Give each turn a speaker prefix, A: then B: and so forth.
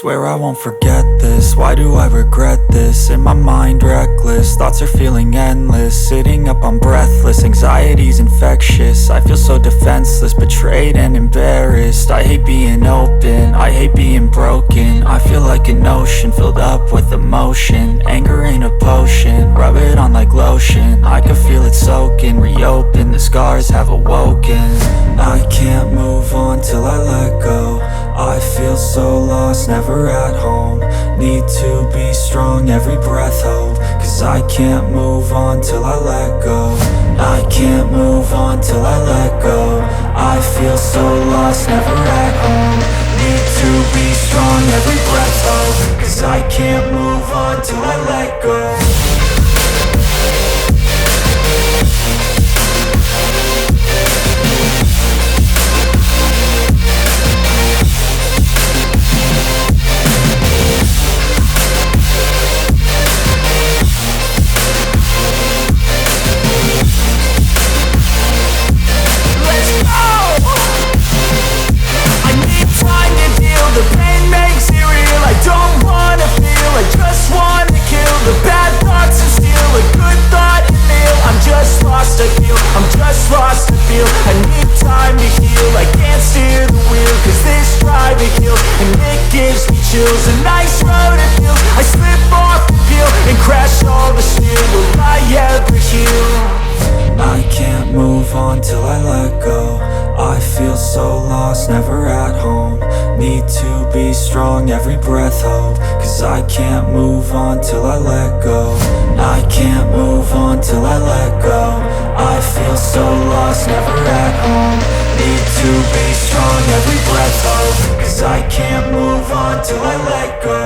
A: Swear I won't forget this, why do I regret this? In my mind reckless, thoughts are feeling endless. Sitting up I'm breathless, anxiety's infectious. I feel so defenseless, betrayed and embarrassed. I hate being open, I hate being broken. I feel like an ocean filled up with emotion. Anger ain't a potion, rub it on like lotion. I can feel it soaking, reopen, the scars have awoken. I can't move on till I let go. I feel so lost, never at home. Need to be strong, every breath hope. Cause I can't move on till I let go. I can't move on till I let go. I feel so lost, never at home. Need to be strong, every breath hope. Cause I can't move on till I let go.
B: The pain makes it real, I don't wanna feel, I just wanna kill the bad thoughts and steal a good thought and feel. I'm just lost, I feel, I'm just lost, I feel. I need time to heal, I can't steer the wheel. Cause this drive it kills, and it gives me chills. A nice road it feels, I slip off the peel and crash all the steel. Will I ever heal?
A: I can't move on till I let go. I feel so lost, never at home. Need to be strong, every breath hope. Cause I can't move on till I let go. I can't move on till I let go. I feel so lost, never at home. Need to be strong, every breath hope. Cause I can't move on till I let go.